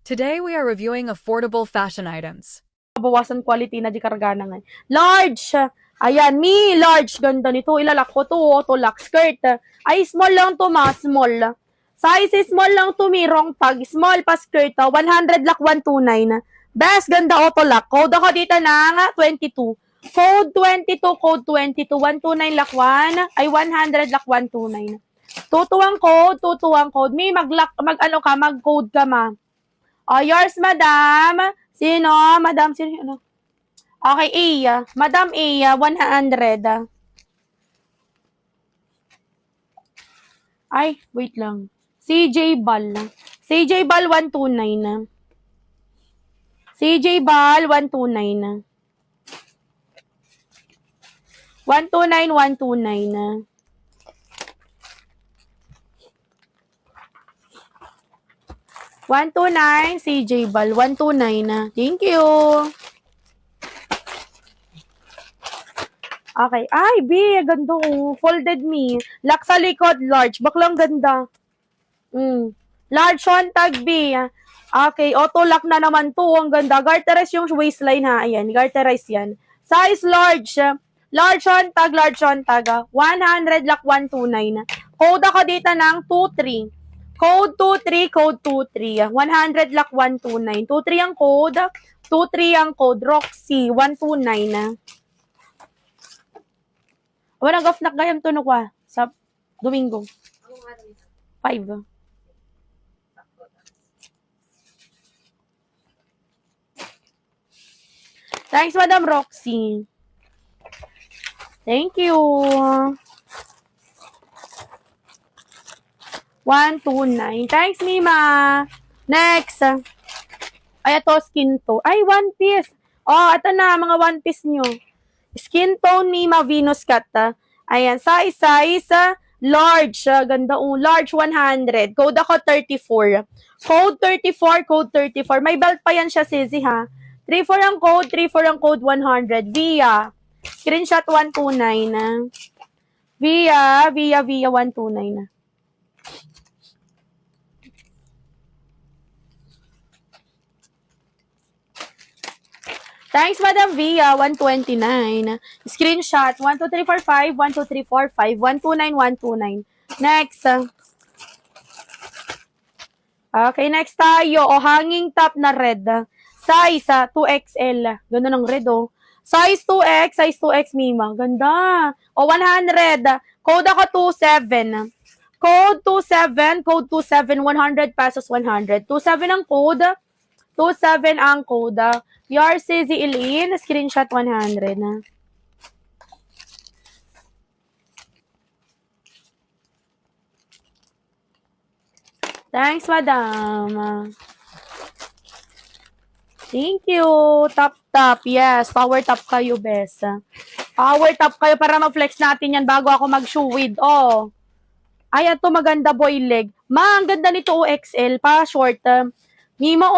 Today we are reviewing affordable fashion items. Bawasan quality na di karga na nga. Large! Ayan, me, large. Ganda nito. Ilalak ko to. Auto lock skirt. Ay, small lang to, ma. Small. Size small lang to, me. Wrong tag. Small pa skirt. 100 lock 129. Best, ganda auto lock. Code ako dito ng 22. Code 22, code 22. 129 lock 1. Ay, 100 lock 129. Tutuwang code, tutuwang code. Me, mag-code ka, ma. Oh, yours, madam. Sino? Madam, sino? Ano? Okay, Iya. Madam Iya, 100. Ay, wait lang. CJ Bal. CJ Bal, 129. CJ Bal, 129. 129, 129. 129, CJ Bal, 129 na. Thank you. Okay. Ay, B, ganda oh. Folded me. Lock sa likod, large. Baklang ganda. Large one tag B. Okay, auto lock na naman to. Ang ganda. Garterize yung waistline ha. Ayan, garterize yan. Size large. Large one tag, large one tag. 100 lock 129. Code ako dito ng 23. Code 23, code 23. 100 lock 129. 23 ang code. 23 ang code. Roxy, 129. Wala nag-off na gayam to kwa sa Domingo. 5. Thanks, Madam Roxy. Thank you. 129. Thanks, Mima. Next. Ay, ito, skin to. Ay, one piece. Oh, ito na, mga one piece nyo. Skin tone, Mima, Venus cut. Ayan, size, large. Ganda, large 100. Code ako 34. Code 34, code 34. May belt pa yan siya, Sissy, ha? 34 ang code, 34 ang code 100. Via. Screenshot 129. Via 129. Thanks, Madam Via, 129. Screenshot, 12345, 12345, 129, 129. Next. Okay, next tayo. O, hanging top na red. Size, 2XL. Ganda ng red, oh. Size 2X, Mima. Ganda. O, 100. Code ako 27. Code 27, code 27, 100 pesos, 100. 27 ang code. 27 ang code. Your Sissy Eileen, screenshot 100 na. Thanks, madam. Thank you. Top. Yes, power top kayo, best. Power top kayo para ma-flex natin yan bago ako mag-shoe with. Oh. Ay, ito maganda boy leg. Ma, ang ganda nito XL pa short. Mima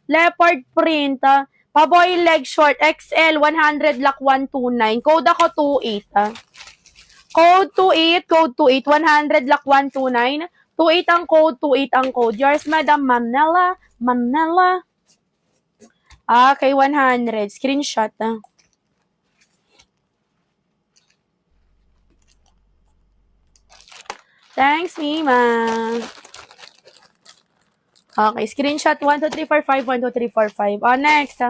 leopard print. Pa-boy leg short, XL, 100 lock 129. Code ako 28. Code 28, code 28, 100 lock 129. 28 ang code, 28 ang code. Yours, Madam Manila. Okay, 100. Screenshot. Thanks, Mima. Okay, screenshot 12345, 12345. Next.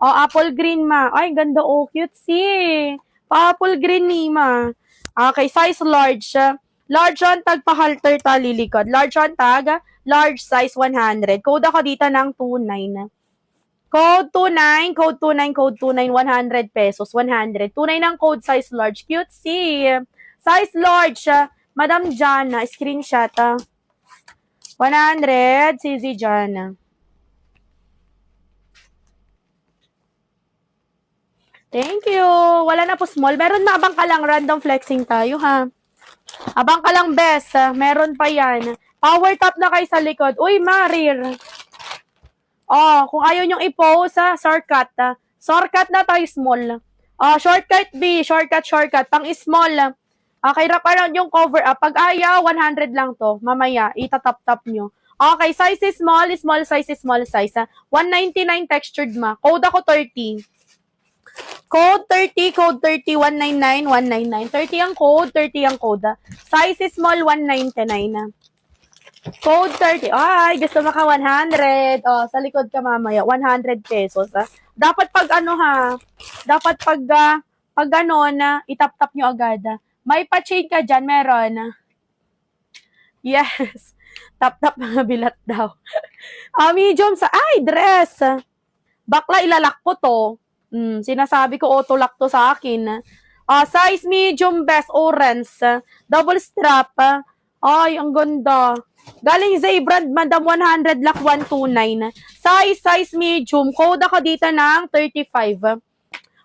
Apple green, ma. Ay, ganda, cutesy. Apple green, Mima. Okay, size large. Large on tag pa-halter talilikod. Large on tag, large size 100. Code ako dito ng 29. Code 29, code 29, code 29, 100 pesos, 100. 29 ang code, size large. Cutesy. Size large. Madam Jana, screenshot. 100, Sissy Jana. Thank you. Wala na po small. Meron na, abang ka lang. Random flexing tayo, ha? Abang ka lang, best. Meron pa yan. Power top na kayo sa likod. Uy, Marir. Kung ayaw nyong i-post, shortcut. Shortcut na tayo, small. Shortcut B. Shortcut. Pang small. Okay, wrap around yung cover up. Pag ayaw, 100 lang to. Mamaya, itatap-tap nyo. Okay, size is small size is small size. 199 textured ma. Code ako 30. Code 30, code 30, 199, 199. 30 ang code, 30 ang code. Size is small, 199. Code 30. Ay, gusto maka 100. Oh, sa likod ka mamaya, 100 pesos. Dapat pag ano ha, dapat pag ganon, itap-tap nyo agad. May pa-chain ka dyan, meron. Yes. Tap-tap mga bilat daw. Medium sa, ay, dress. Bakla, ilalak ko to. Sinasabi ko, auto-lock to sa akin. Size medium, best orange. Double strap. Ay, ang ganda. Galing Zay brand, madam, 100 lakh 129. Size medium. Code ako dito ng 35.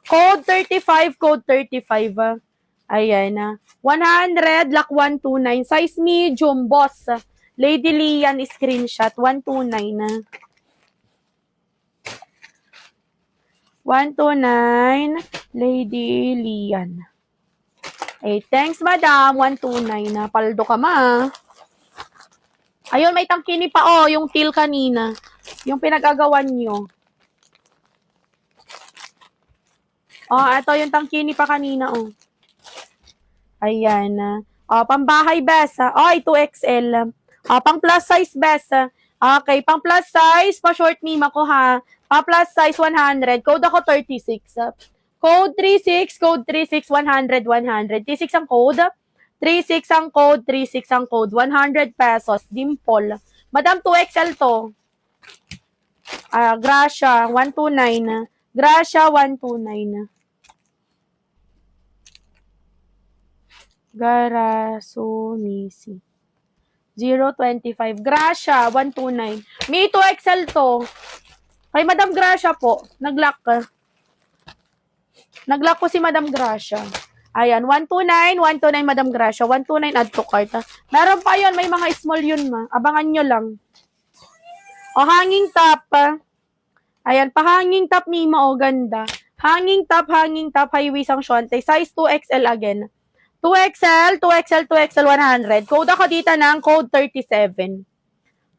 Code 35, code 35. Ayan. 100 lakh 129. Size medium, boss. Lady Lian, screenshot, 129. 129, Lady Lian. Eh, thanks, madam. 129 na. Paldo ka, ma. Ayun, may tangkini pa, oh. Yung teal kanina. Yung pinag-agawan nyo. Oh, ito yung tangkini pa kanina, oh. Ayan. Oh, pambahay, best. Oh, 2XL. Oh, pang plus size, best. Okay, pang plus size, pa short meme ako, ha. Plus size 100. Code ako 36. Code 36, code 36, 100, 100. 36 ang code. 36 ang code, 36 ang code. 100 pesos. Dimple. Madam, 2XL to. Gracia, 129. Gracia, 129. Garasonisi. 025. Gracia, 129. May 2XL to. Kay Madam Gracia po, nag-lock ka. Nag-lock ko si Madam Gracia. Ayan, 129, 129 Madam Gracia, 129 add to cart. Meron pa yon, may mga small yun ma. Abangan nyo lang. O, hanging top. Ayan, pa-hanging top ni ma, o ganda. Hanging top, highway sang syonte. Size 2XL again. 2XL, 2XL, 2XL, 100. Code ako dito ng code 37.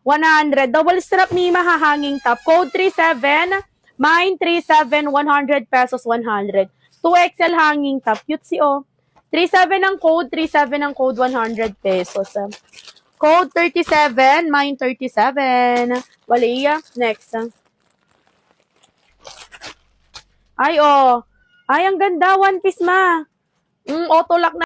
100. Double strap ni mahahanging top. Code 37. Mine 37. 100 pesos 100. 2XL hanging top. Cute si o. 37 ang code. 37 ang code. 100 pesos. Code 37. Mine 37. Waliya. Next. Ay, oh. Ay, ang ganda. One piece ma. Auto lock na.